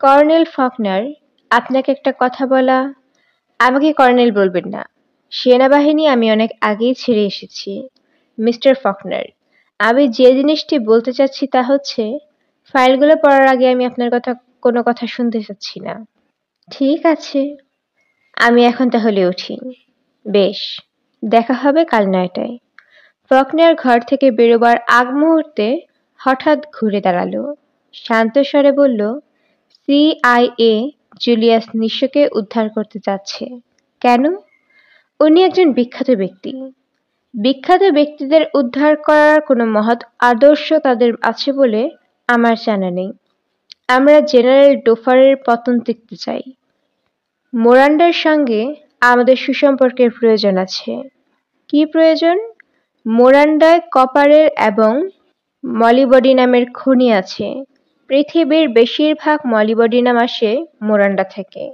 Colonel Faulkner, আপনাকে একটা কথা বলা। আমাকে কর্নেল বলবেন না। সেনাবাহিনী আমি অনেক আগেই ছেড়ে এসেছি। মিস্টার ফকনার, আমি যে জিনিসটি বলতে চাচ্ছি তা হচ্ছে, ফাইলগুলো পড়ার আগে আমি আপনার কোনো কথা শুনতে চাচ্ছি না। ঠিক আছে, আমি এখন তাহলে উঠি। বেশ, দেখা হবে কাল 9টায়। ফকনার ঘর থেকে বেরোবার আগ মুহূর্তে হঠাৎ ঘুরে দাঁড়ালো, শান্ত স্বরে বলল, সিআইএ জুলিয়াস নিশোকে উদ্ধার করতে যাচ্ছে। কেন? উনি একজন বিখ্যাত ব্যক্তি। বিখ্যাত ব্যক্তিদের উদ্ধার করার কোনো মহৎ আদর্শ তাদের আছে বলে আমার জানা নেই। আমরা জেনারেল ডোফারের পতন দেখতে চাই। মোরান্ডার সঙ্গে আমাদের সুসম্পর্কের প্রয়োজন আছে। কি প্রয়োজন? মোরান্ডায় কপারের এবং মলিবডিনামের খনি আছে। পৃথিবীর বেশিরভাগ মলিবডিনাম আসে মোরান্ডা থেকে।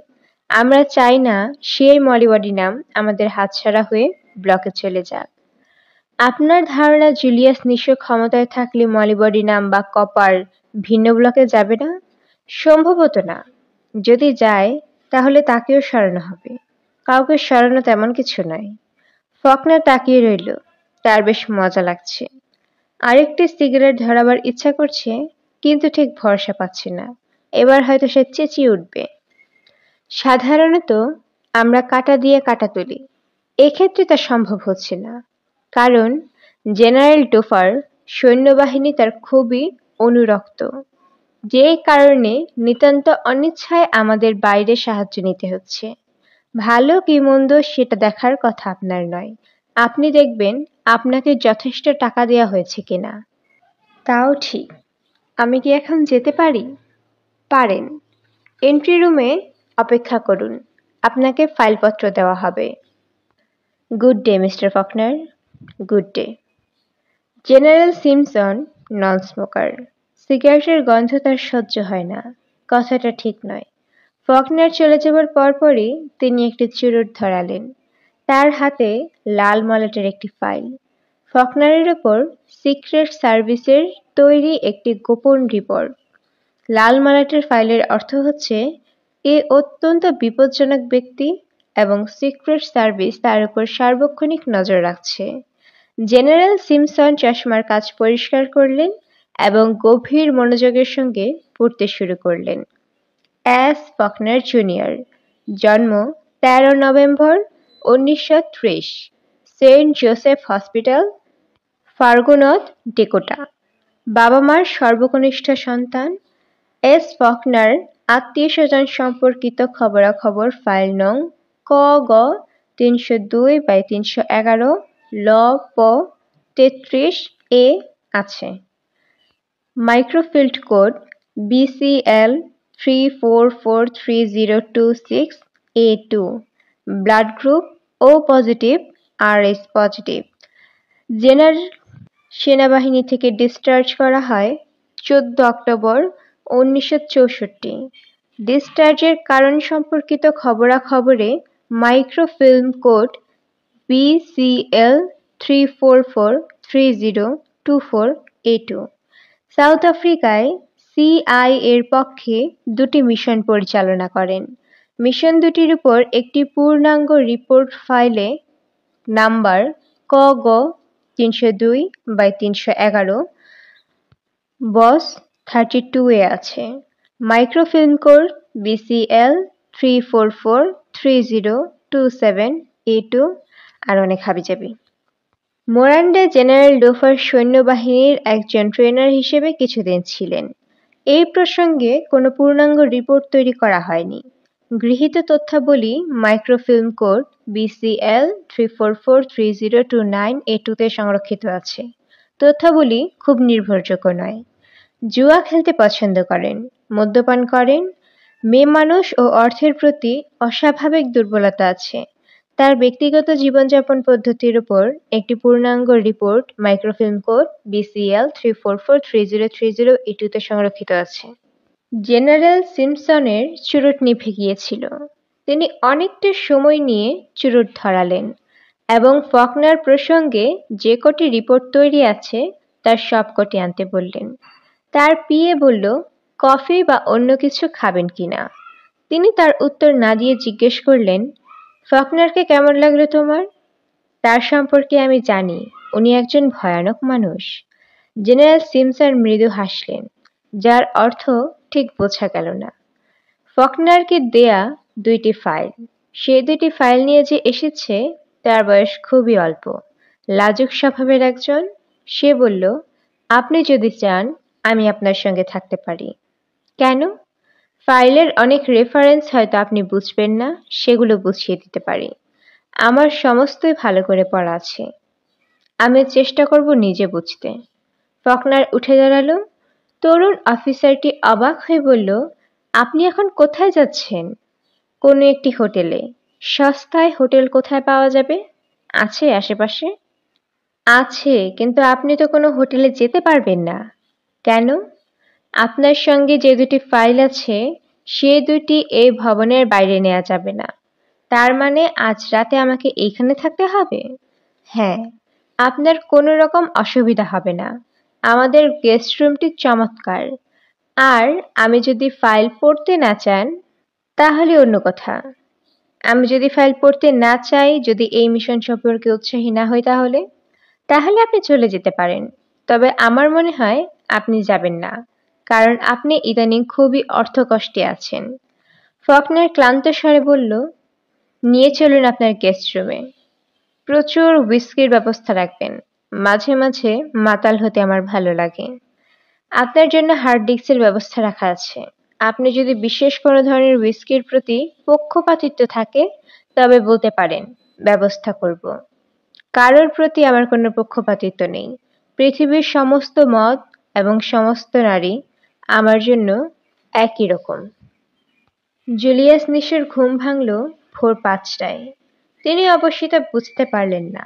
আমরা চাই না সেই মলিবডিনাম আমাদের হাতছাড়া হয়ে ব্লকে চলে যাক। আপনার ধারণা জুলিয়াস নিশো ক্ষমতায় থাকলে মলিবডিনাম বা কপার ভিন্ন ব্লকে যাবে না? সম্ভবত না। যদি যায় তাহলে তাকেও সরানো হবে। কাউকে সরানো তেমন কিছু নয়। ফকনার তাকিয়ে রইল। তার বেশ মজা লাগছে। আরেকটি সিগারেট ধরাবার ইচ্ছা করছে, কিন্তু ঠিক ভরসা পাচ্ছে না। এবার হয়তো সে চেঁচিয়ে উঠবে। সাধারণত আমরা কাঁটা দিয়ে কাঁটা তুলি। এক্ষেত্রে তা সম্ভব হচ্ছে না। কারণ জেনারেল ডোফার সৈন্যবাহিনী তার খুবই অনুরক্ত। যে কারণে নিতান্ত অনিচ্ছায় আমাদের বাইরে সাহায্য নিতে হচ্ছে। ভালো কি মন্দ সেটা দেখার কথা আপনার নয়। আপনি দেখবেন আপনাকে যথেষ্ট টাকা দেয়া হয়েছে কিনা। তাও ঠিক। আমি কি এখন যেতে পারি? পারেন। এন্ট্রি রুমে অপেক্ষা করুন। আপনাকে ফাইলপত্র দেওয়া হবে। Good day, mister Faulkner. Good day. General Simpson non smoker. সিগারেটের গন্ধ তার সহ্য হয় না। কথাটা ঠিক নয়। ফকনার চলে যাবার পরপরই তিনি একটি চুরুট ধরালেন। তার হাতে লাল মলাটের একটি ফাইল। ফকনারের ওপর সিক্রেট সার্ভিসের তৈরি একটি গোপন রিপোর্ট। লাল মলাটের ফাইলের অর্থ হচ্ছে, এ অত্যন্ত বিপজ্জনক ব্যক্তি এবং সিক্রেট সার্ভিস তার উপর সার্বক্ষণিক নজর রাখছে। জেনারেল সিমসন চশমার কাঁচ পরিষ্কার করলেন এবং গভীর মনোযোগের সঙ্গে পড়তে শুরু করলেন। এস ফকনার জুনিয়র, জন্ম 13 নভেম্বর 1930, সেন্ট জোসেফ হসপিটাল, ফার্গুনথ, ডেকোটা। বাবা মার সর্বকনিষ্ঠ সন্তান। এস ফকনার আত্মীয়-স্বজন সম্পর্কিত খবরাখবর ফাইল নং ক-গ 302/311 ল-প 33 আছে। Microfilm code BCL 3443026A2। Blood group O positive, RH positive. সেনাবাহিনী থেকে ডিসচার্জ করা হয় 14 অক্টোবর 1964। ডিসচার্জের কারণ সম্পর্কিত খবরাখবরে microfilm code BCL 3443024A2। South আফ্রিকায় সিআইএর পক্ষে 2টি মিশন পরিচালনা করেন। মিশন দুটির উপর একটি পূর্ণাঙ্গ রিপোর্ট ফাইলে নাম্বার ক-গ 302/311 বস 32 আছে। মাইক্রোফিল্ম কোড BCL 3443027A2 আর অনেক হাবিজাবি। মোরান্ডে জেনারেল ডোফার সৈন্যবাহিনীর একজন ট্রেনার হিসেবে কিছুদিন ছিলেন। এই প্রসঙ্গে কোনো পূর্ণাঙ্গ রিপোর্ট তৈরি করা হয়নি। গৃহীত তথ্যাবলী মাইক্রোফিল্ম কোড BCL 3443029A2-তে সংরক্ষিত আছে। তথ্যাবলী খুব নির্ভরযোগ্য নয়। জুয়া খেলতে পছন্দ করেন, মদ্যপান করেন, মেয়ে মানুষ ও অর্থের প্রতি অস্বাভাবিক দুর্বলতা আছে। তার ব্যক্তিগত জীবনযাপন পদ্ধতির উপর একটি পূর্ণাঙ্গ রিপোর্ট মাইক্রোফিল্ম কোড BCL 3443030A2-তে সংরক্ষিত আছে। জেনারেল সিমসনের চুরুট নিভে গিয়েছিল। তিনি অনেকটা সময় নিয়ে চুরুট ধরালেন এবং ফকনার প্রসঙ্গে যে কটি রিপোর্ট তৈরি আছে তার সব কটি আনতে বললেন। তার পিএ বলল, কফি বা অন্য কিছু খাবেন কিনা। তিনি তার উত্তর না দিয়ে জিজ্ঞেস করলেন, ফকনারকে কেমন লাগলো তোমার? তার সম্পর্কে আমি জানি উনি একজন ভয়ানক মানুষ। জেনারেল সিমসার মৃদু হাসলেন, যার অর্থ ঠিক বোঝা গেল না। ফকনারকে দেয়া 2টি ফাইল। সেই 2টি ফাইল নিয়ে যে এসেছে তার বয়স খুবই অল্প, লাজুক স্বভাবের একজন। সে বলল, আপনি যদি চান আমি আপনার সঙ্গে থাকতে পারি। কেন? ফাইলের অনেক রেফারেন্স হয়তো আপনি বুঝবেন না, সেগুলো বুঝিয়ে দিতে পারি। আমার সমস্তই ভালো করে পড়া আছে। আমি চেষ্টা করব নিজে বুঝতে। ফকনার উঠে দাঁড়ালো। তরুণ অফিসারটি অবাক হয়ে বলল, আপনি এখন কোথায় যাচ্ছেন? কোনো একটি হোটেলে। সস্তায় হোটেল কোথায় পাওয়া যাবে? আছে আশেপাশে? আছে, কিন্তু আপনি তো কোনো হোটেলে যেতে পারবেন না। কেন? আপনার সঙ্গে যে 2টি ফাইল আছে সে 2টি এই ভবনের বাইরে নেওয়া যাবে না। তার মানে আজ রাতে আমাকে এইখানে থাকতে হবে? হ্যাঁ, আপনার কোনো রকম অসুবিধা হবে না। আমাদের গেস্ট রুমটি চমৎকার। আর আমি যদি ফাইল পড়তে না চান তাহলে অন্য কথা। আমি যদি ফাইল পড়তে না চাই, যদি এই মিশন সম্পর্কে উৎসাহী না হই তাহলে আপনি চলে যেতে পারেন। তবে আমার মনে হয় আপনি যাবেন না, কারণ আপনি ইদানিং খুবই অর্থকষ্টে আছেন। ফকনার ক্লান্ত স্বরে বলল, নিয়ে চলুন আপনার গেস্ট রুমে। প্রচুর হুইস্কির ব্যবস্থা রাখবেন। মাঝে মাঝে মাতাল হতে আমার ভালো লাগে। আপনার জন্য হার্ড ডিস্কের ব্যবস্থা রাখা আছে। আপনি যদি বিশেষ কোনো ধরনের হুইস্কির প্রতি পক্ষপাতিত্ব থাকে তবে বলতে পারেন, ব্যবস্থা করব। কারোর প্রতি আমার কোনো পক্ষপাতিত্ব নেই। পৃথিবীর সমস্ত মদ এবং সমস্ত নারী আমার জন্য একই রকম। জুলিয়াস নিশোর ঘুম ভাঙল ভোর 5টায়। তিনি অবশ্য তা বুঝতে পারলেন না।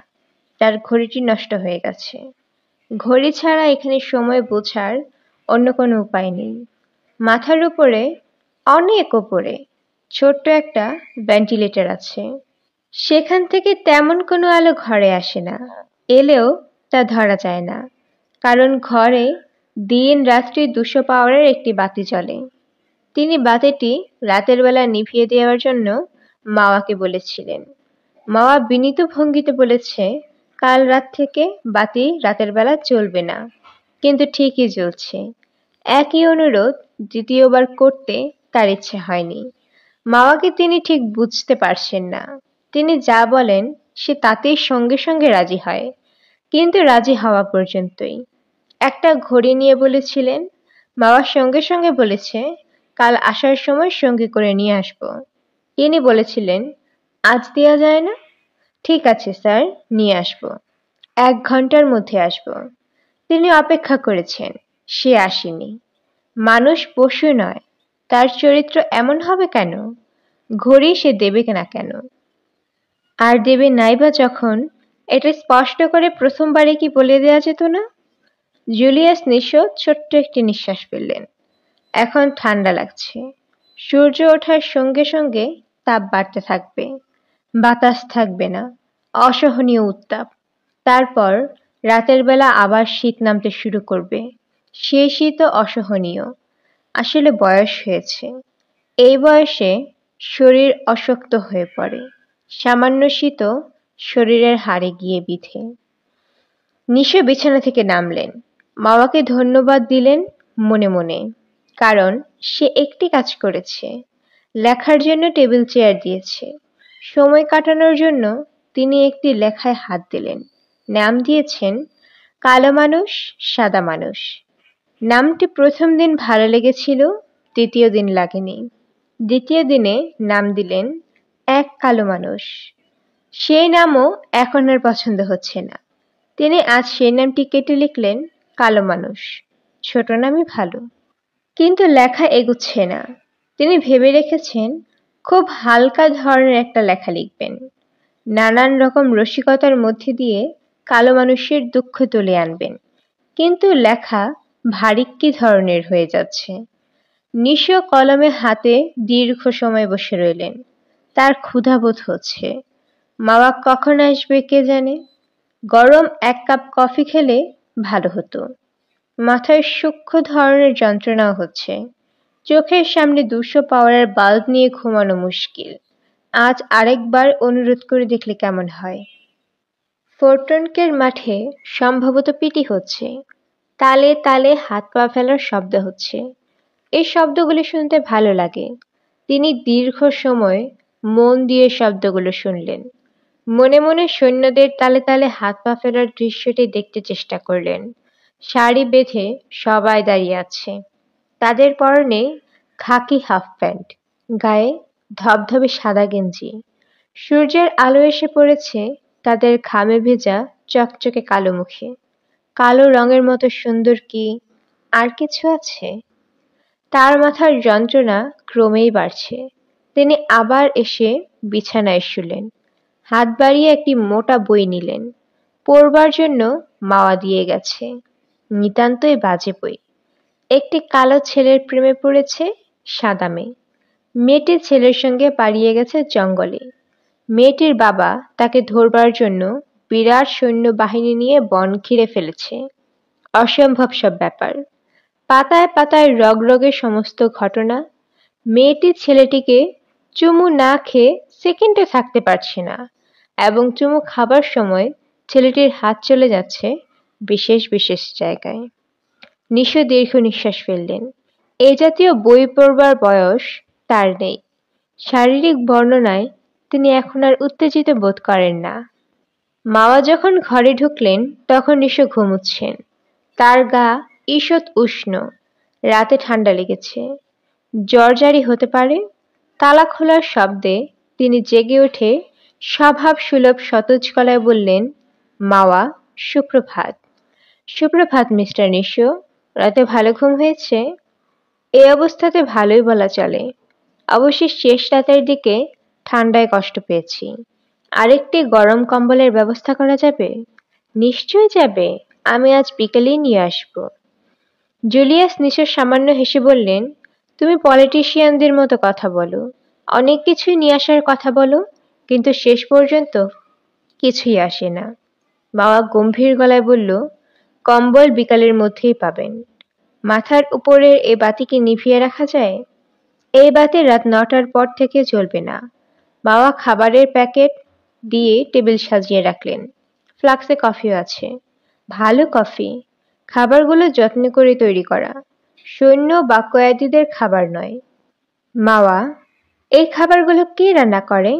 তার ঘড়িটি নষ্ট হয়ে গেছে। ঘড়ি ছাড়া এখানে সময় বোঝার অন্য কোনো উপায় নেই। মাথার উপরে, অনেক ওপরে, ছোট্ট একটা ভেন্টিলেটর আছে। সেখান থেকে তেমন কোনো আলো ঘরে আসে না। এলেও তা ধরা যায় না, কারণ ঘরে দিন রাত্রি 200 পাওয়ারের একটি বাতি জ্বলে। তিনি বাতিটি রাতের বেলা নিভিয়ে দেওয়ার জন্য মাওয়াকে বলেছিলেন। মাওয়া বিনীত ভঙ্গিতে বলেছে, কাল রাত থেকে বাতি রাতের বেলা জ্বলবে না, কিন্তু ঠিকই জ্বলছে। একই অনুরোধ দ্বিতীয়বার করতে তার ইচ্ছে হয়নি। মাওয়াকে তিনি ঠিক বুঝতে পারছেন না। তিনি যা বলেন সে তাতেই সঙ্গে সঙ্গে রাজি হয়, কিন্তু রাজি হওয়া পর্যন্তই। একটা ঘড়ি নিয়ে বলেছিলেন। মাওয়া সঙ্গে সঙ্গে বলেছে, কাল আসার সময় সঙ্গে করে নিয়ে আসবো। তিনি বলেছিলেন, আজ দেয়া যায় না? ঠিক আছে স্যার, নিয়ে আসবো। 1 ঘন্টার মধ্যে আসবো। তিনি অপেক্ষা করেছেন, সে আসেনি। মানুষ পশু নয়, তার চরিত্র এমন হবে কেন? ঘড়ি সে দেবে না কেন? আর দেবে নাই বা যখন, এটা স্পষ্ট করে প্রথমবারে কি বলে দেয়া যেত না? জুলিয়াস নিশো ছোট্ট একটি নিঃশ্বাস ফেললেন। এখন ঠান্ডা লাগছে। সূর্য ওঠার সঙ্গে সঙ্গে তাপ বাড়তে থাকবে। বাতাস থাকবে না, অসহনীয় উত্তাপ। তারপর রাতের বেলা আবার শীত নামতে শুরু করবে। সেই শীতও অসহনীয়। আসলে বয়স হয়েছে। এই বয়সে শরীর অশক্ত হয়ে পড়ে। সামান্য শীতও শরীরের হাড়ে গিয়ে বিঁধে। নিশো বিছানা থেকে নামলেন। মাওয়াকে ধন্যবাদ দিলেন মনে মনে, কারণ সে একটি কাজ করেছে। লেখার জন্য টেবিল চেয়ার দিয়েছে। সময় কাটানোর জন্য তিনি একটি লেখায় হাত দিলেন। নাম দিয়েছেন কালো মানুষ, সাদা মানুষ। নামটি প্রথম দিন ভালো লেগেছিল, দ্বিতীয় দিন লাগেনি। দ্বিতীয় দিনে নাম দিলেন এক কালো মানুষ। সেই নামও এখন আর পছন্দ হচ্ছে না। তিনি আজ সেই নামটি কেটে লিখলেন কালো মানুষ। ছোট নামই ভালো। কিন্তু লেখা এগুচ্ছে না। তিনি ভেবে রেখেছেন খুব হালকা ধরনের একটা লেখা লিখবেন। নানান রকম রসিকতার মধ্যে দিয়ে কালো মানুষের দুঃখ তুলে আনবেন। কিন্তু লেখা ভারিক্কি ধরনের হয়ে যাচ্ছে। নিশো কলমে হাতে দীর্ঘ সময় বসে রইলেন। তার ক্ষুধাবোধ হচ্ছে। মাওয়া কখন আসবে কে জানে। গরম 1 কাপ কফি খেলে ভালো হতো। মাথায় সূক্ষ্ম ধরনের যন্ত্রণাও হচ্ছে। চোখের সামনে 200 পাওয়ারের বাল্ব নিয়ে ঘুমানো মুশকিল। আজ আরেকবার অনুরোধ করে দেখলে কেমন হয়? ফোরটনকের মাঠে সম্ভবত পিটি হচ্ছে। তালে তালে হাত পা ফেলার শব্দ হচ্ছে। এই শব্দগুলি শুনতে ভালো লাগে। তিনি দীর্ঘ সময় মন দিয়ে শব্দগুলো শুনলেন। মনে মনে সৈন্যদের তালে তালে হাত পা ফেলার দৃশ্যটি দেখতে চেষ্টা করলেন। সারি বেঁধে সবাই দাঁড়িয়ে আছে। তাদের পরনে খাকি হাফ প্যান্ট, গায়ে ধবধবে সাদা গেঞ্জি। সূর্যের আলো এসে পড়েছে তাদের ঘামে ভেজা চকচকে কালো মুখে। কালো রঙের মতো সুন্দর কি আর কিছু আছে? তার মাথার যন্ত্রণা ক্রমেই বাড়ছে। তিনি আবার এসে বিছানায় শুলেন। হাত বাড়িয়ে একটি মোটা বই নিলেন। পড়বার জন্য মাওয়া দিয়ে গেছে। নিতান্তই বাজে বই। একটি কালো ছেলের প্রেমে পড়েছে সাদা মেয়ে। মেয়েটি ছেলের সঙ্গে পালিয়ে গেছে জঙ্গলে। মেয়েটির বাবা তাকে ধরবার জন্য বিরাট সৈন্যবাহিনী নিয়ে বন ঘিরে ফেলেছে। অসম্ভব সব ব্যাপার। পাতায় পাতায় রগরগে সমস্ত ঘটনা। মেয়েটি ছেলেটিকে চুমু না খেয়ে সেকেন্ডে থাকতে পারছে না, এবং চুমু খাবার সময় ছেলেটির হাত চলে যাচ্ছে বিশেষ বিশেষ জায়গায়। নিশো দীর্ঘ নিঃশ্বাস ফেললেন। এ জাতীয় বই পড়বার বয়স তার নেই। শারীরিক বর্ণনায় তিনি এখন আর উত্তেজিত বোধ করেন না। মাওয়া যখন ঘরে ঢুকলেন তখন নিশো ঘুমুচ্ছেন। তার গা ঈষৎ উষ্ণ। রাতে ঠান্ডা লেগেছে। জ্বর জারি হতে পারে। তালা খোলার শব্দে তিনি জেগে উঠে স্বভাব সুলভ সতেজ গলায় বললেন, মাওয়া, সুপ্রভাত। সুপ্রভাত মিস্টার নিশো। রাতে ভালো ঘুম হয়েছে? এই অবস্থাতে ভালোই বলা চলে। অবশ্য শেষ রাতের দিকে ঠান্ডায় কষ্ট পেয়েছি। আরেকটি গরম কম্বলের ব্যবস্থা করা যাবে? নিশ্চয়ই যাবে। আমি আজ বিকেলেই নিয়ে আসব। জুলিয়াস নিশোর সামান্য হেসে বললেন, তুমি পলিটিশিয়ানদের মতো কথা বলো। অনেক কিছুই নিয়ে আসার কথা বলো, কিন্তু শেষ পর্যন্ত কিছুই আসে না। মাওয়া গম্ভীর গলায় বলল, কম্বল বিকালের মধ্যেই পাবেন। মাথার উপরের এ বাতি কি নিভিয়ে রাখা যায়? এই বাতি রাত 9টার পর থেকে জ্বলবে না। মাওয়া খাবারের প্যাকেট দিয়ে টেবিল সাজিয়ে রাখলেন। ফ্লাক্সে কফিও আছে। ভালো কফি। খাবারগুলো যত্ন করে তৈরি করা। সৈন্য বা কয়েদিদের খাবার নয়। মাওয়া, এই খাবারগুলো কে রান্না করে?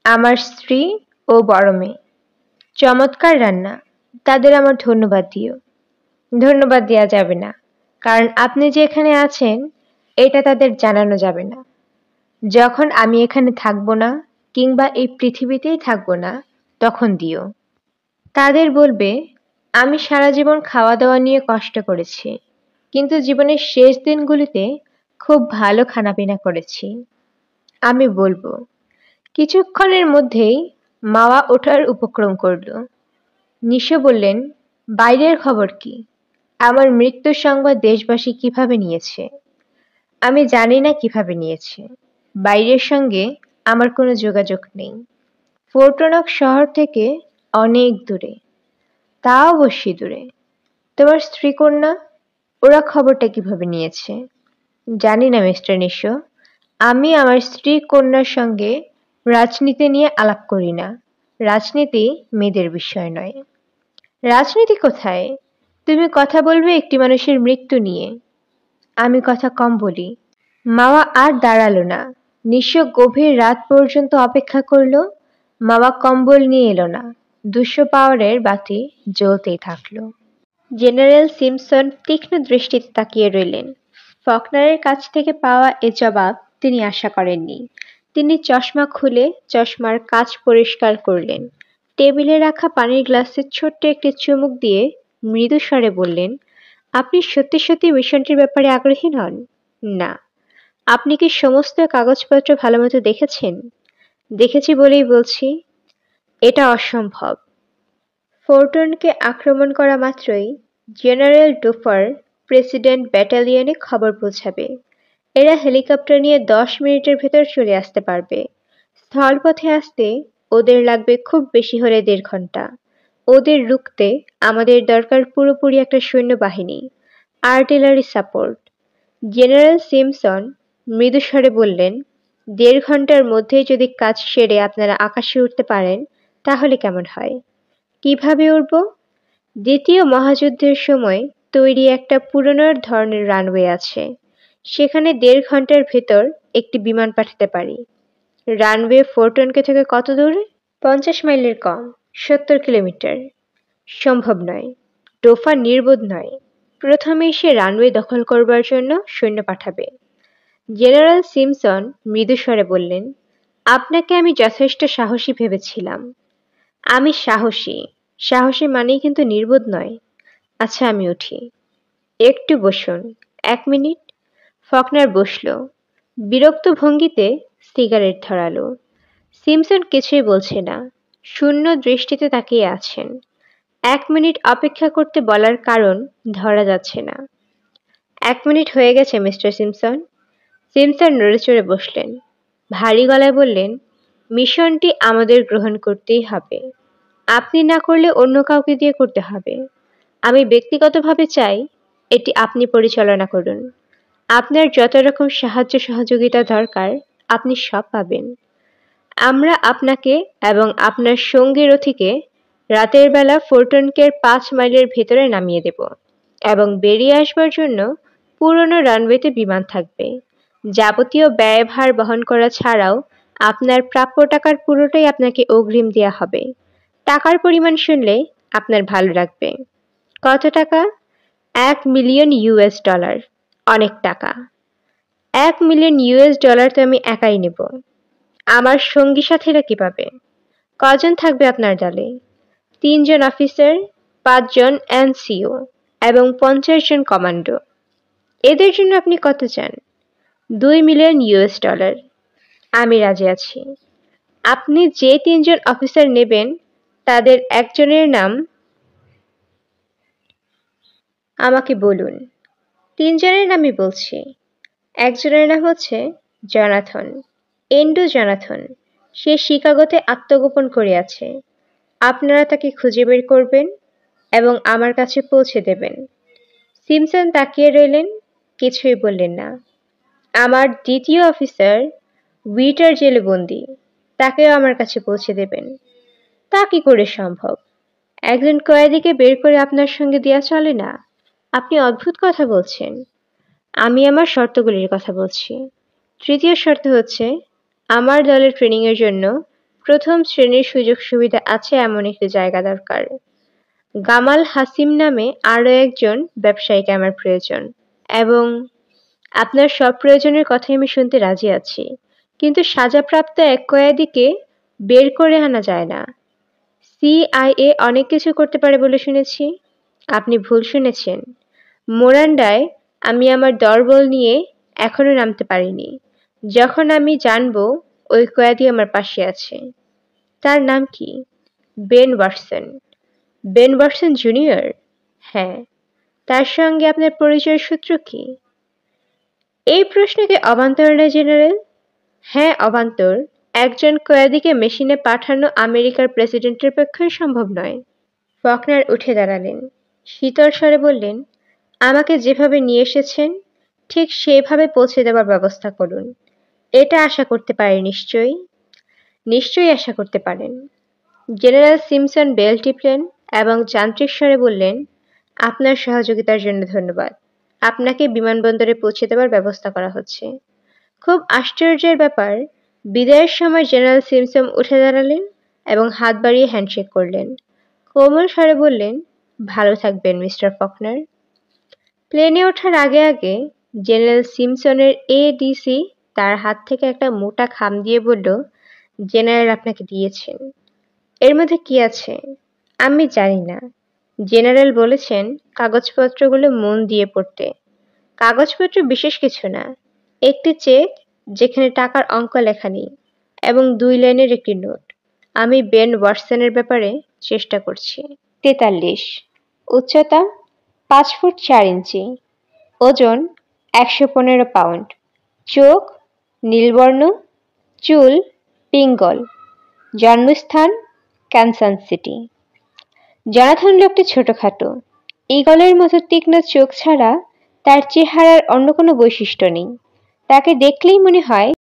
আমার স্ত্রী ও বড় মেয়ে। চমৎকার রান্না। তাদের আমার ধন্যবাদ দিও। ধন্যবাদ দেওয়া যাবে না, কারণ আপনি যে এখানে আছেন এটা তাদের জানানো যাবে না। যখন আমি এখানে থাকবো না, কিংবা এই পৃথিবীতেই থাকবো না, তখন দিও। তাদের বলবে, আমি সারা জীবন খাওয়া দাওয়া নিয়ে কষ্ট করেছি, কিন্তু জীবনের শেষ দিনগুলিতে খুব ভালো খানাপিনা করেছি। আমি বলবো। কিছুক্ষণের মধ্যেই মাওয়া ওঠার উপক্রম করল। নিশো বললেন, বাইরের খবর কি? আমার মৃত্যুর সংবাদ দেশবাসী কিভাবে নিয়েছে? আমি জানি না কিভাবে নিয়েছে। বাইরের সঙ্গে আমার কোনো যোগাযোগ নেই। ফোরটনক শহর থেকে অনেক দূরে। তা অবশ্যই দূরে। তোমার স্ত্রী কন্যা, ওরা খবরটা কিভাবে নিয়েছে? জানি না মিস্টার নিশো। আমি আমার স্ত্রী কন্যার সঙ্গে রাজনীতি নিয়ে আলাপ করি না। রাজনীতি মেয়েদের বিষয় নয়। রাজনীতি কোথায়? তুমি কথা বলবে একটি মানুষের মৃত্যু নিয়ে। আমি কথা কম বলি। মাওয়া আর দাঁড়ালো না। নিশো গভীর রাত পর্যন্ত অপেক্ষা করল। মাওয়া কম্বল নিয়ে এলো না। 200 পাওয়ারের বাতি জ্বলতেই থাকলো। জেনারেল সিমসন তীক্ষ্ণ দৃষ্টিতে তাকিয়ে রইলেন। ফকনারের কাছ থেকে পাওয়া এ জবাব তিনি আশা করেননি। তিনি চশমা খুলে চশমার কাঁচ পরিষ্কার করলেন। টেবিলে রাখা পানির গ্লাসে ছোট্ট একটি চুমুক দিয়ে মৃদু স্বরে বললেন, আপনি সত্যি সত্যি মিশনটির ব্যাপারে আগ্রহী নন? না। আপনি কি সমস্ত কাগজপত্র ভালোমতো দেখেছেন? দেখেছি বলেই বলছি, এটা অসম্ভব। ফোরটনকে আক্রমণ করা মাত্রই জেনারেল ডোফার প্রেসিডেন্ট ব্যাটালিয়নে খবর পৌঁছাবে। এরা হেলিকপ্টার নিয়ে 10 মিনিটের ভেতর চলে আসতে পারবে। স্থলপথে আসতে ওদের লাগবে খুব বেশি হলে 1.5 ঘন্টা। ওদের রুখতে আমাদের দরকার পুরোপুরি একটা সৈন্যবাহিনী, আর্টিলারি সাপোর্ট। জেনারেল সিমসন মৃদুস্বরে বললেন, ১.৫ ঘন্টার মধ্যেই যদি কাজ সেরে আপনারা আকাশে উঠতে পারেন তাহলে কেমন হয়? কিভাবে উড়ব? দ্বিতীয় মহাযুদ্ধের সময় তৈরি একটা পুরনো ধরনের রানওয়ে আছে। সেখানে ১.৫ ঘন্টার ভেতর একটি বিমান পাঠাতে পারি। রানওয়ে ফোরটনকে থেকে কত দূরে? ৫০ মাইলের কম, ৭০ কিলোমিটার। সম্ভব নয়। টোফা নির্বোধ নয়। প্রথমেই সে রানওয়ে দখল করবার জন্য সৈন্য পাঠাবে। জেনারেল সিমসন মৃদুস্বরে বললেন, আপনাকে আমি যথেষ্ট সাহসী ভেবেছিলাম। আমি সাহসী। সাহসী মানেই কিন্তু নির্বোধ নয়। আচ্ছা, আমি উঠি। একটু বসুন। ১ মিনিট। ফকনার বসল। বিরক্ত ভঙ্গিতে সিগারেট ধরালো। সিমসন কিছুই বলছে না। শূন্য দৃষ্টিতে তাকিয়ে আছেন। ১ মিনিট অপেক্ষা করতে বলার কারণ ধরা যাচ্ছে না। ১ মিনিট হয়ে গেছে, মিস্টার সিমসন। সিমসন নড়েচড়ে বসলেন। ভারী গলায় বললেন, মিশনটি আমাদের গ্রহণ করতেই হবে। আপনি না করলে অন্য কাউকে দিয়ে করতে হবে। আমি ব্যক্তিগতভাবে চাই এটি আপনি পরিচালনা করুন। আপনার যত রকম সাহায্য সহযোগিতা দরকার আপনি সব পাবেন। আমরা আপনাকে এবং আপনার সঙ্গী রথীকে রাতের বেলা ফোরটনকের ৫ মাইলের ভেতরে নামিয়ে দেব এবং বেরিয়ে আসবার জন্য পুরনো রানওয়েতে বিমান থাকবে। যাবতীয় ব্যয়ভার বহন করা ছাড়াও আপনার প্রাপ্য টাকার পুরোটাই আপনাকে অগ্রিম দেয়া হবে। টাকার পরিমাণ শুনলে আপনার ভালো লাগবে। কত টাকা? $১,০০,০০০। অনেক টাকা। $১,০০,০০০ তো আমি একাই নেব। আমার সঙ্গী সাথীরা কি পাবে? কজন থাকবে আপনার দলে? ৩ জন অফিসার, ৫ জন এনসিও এবং ৫০ জন কমান্ডো। এদের জন্য আপনি কত চান? $২,০০,০০০। আমি রাজি আছি। আপনি যে ৩ জন অফিসার নেবেন তাদের একজনের নাম আমাকে বলুন। ৩ জনের নামই বলছি। একজনের নাম হচ্ছে জনাথন, এন্ড্রু জনাথন। সে শিকাগোতে আত্মগোপন করে আছে। আপনারা তাকে খুঁজে বের করবেন এবং আমার কাছে পৌঁছে দেবেন। সিমসন তাকিয়ে রইলেন, কিছুই বললেন না। আমার দ্বিতীয় অফিসার উইটার জেলে বন্দী, তাকেও আমার কাছে পৌঁছে দেবেন। তা কি করে সম্ভব? একজন কয়েদিকে বের করে আপনার সঙ্গে দেয়া চলে না। আপনি অদ্ভুত কথা বলছেন। আমি আমার শর্তগুলির কথা বলছি। তৃতীয় শর্ত হচ্ছে, আমার দলের ট্রেনিংয়ের জন্য প্রথম শ্রেণীর সুযোগ সুবিধা আছে এমন একটি জায়গা দরকার। গামাল হাসিম নামে আরও একজন ব্যবসায়ীকে আমার প্রয়োজন এবং আপনার সব প্রয়োজনের কথাই আমি শুনতে রাজি আছি, কিন্তু সাজাপ্রাপ্ত এক কয়েদিকে বের করে আনা যায় না। সিআইএ অনেক কিছু করতে পারে বলে শুনেছি। আপনি ভুল শুনেছেন। মোরান্ডায় আমি আমার দলবল নিয়ে এখনো নামতে পারিনি। যখন আমি জানবো ওই কয়েদি আমার পাশে আছে। তার নাম কি? Ben Watson. Ben Watson junior? হ্যাঁ। তার সঙ্গে আপনার পরিচয়ের সূত্র কি? এই প্রশ্নকে অবান্তর না জেনারেল? হ্যাঁ, অবান্তর। একজন কয়েদিকে মেশিনে পাঠানো আমেরিকার প্রেসিডেন্টের পক্ষেই সম্ভব নয়। ফকনার উঠে দাঁড়ালেন। শীতল স্বরে বললেন, আমাকে যেভাবে নিয়ে এসেছেন ঠিক সেইভাবে পৌঁছে দেওয়ার ব্যবস্থা করুন। এটা আশা করতে পারি নিশ্চয়ই? নিশ্চয়ই আশা করতে পারেন। জেনারেল সিমসন বেল টিপলেন এবং যান্ত্রিক স্বরে বললেন, আপনার সহযোগিতার জন্য ধন্যবাদ। আপনাকে বিমানবন্দরে পৌঁছে দেওয়ার ব্যবস্থা করা হচ্ছে। খুব আশ্চর্যের ব্যাপার, বিদায়ের সময় জেনারেল সিমসন উঠে দাঁড়ালেন এবং হাত বাড়িয়ে হ্যান্ডশেক করলেন। কোমল স্বরে বললেন, ভালো থাকবেন মিস্টার ফকনার। প্লেনে ওঠার আগে আগে জেনারেল সিমসনের এডিসি তার হাত থেকে একটা মোটা খাম দিয়ে বলল, জেনারেল আপনাকে দিয়েছেন। এর মধ্যে কি আছে? আমি জানি না। জেনারেল বলেছেন কাগজপত্রগুলো মন দিয়ে পড়তে। কাগজপত্র বিশেষ কিছু না। একটি চেক যেখানে টাকার অঙ্ক লেখা নেই এবং 2 লাইনের একটি নোট। আমি বেন ওয়াটসনের ব্যাপারে চেষ্টা করছি। 43, উচ্চতা 5 ফুট 4 ইঞ্চি, ওজন 115 পাউন্ড, চোখ নীলবর্ণ, চুল পিঙ্গল, জন্মস্থান ক্যানসাস সিটি। জনাথন লোকটি ছোটখাটো, ঈগলের মতো তীক্ষ্ণ চোখ ছাড়া তার চেহারার অন্য কোনো বৈশিষ্ট্য নেই। তাকে দেখলেই মনে হয়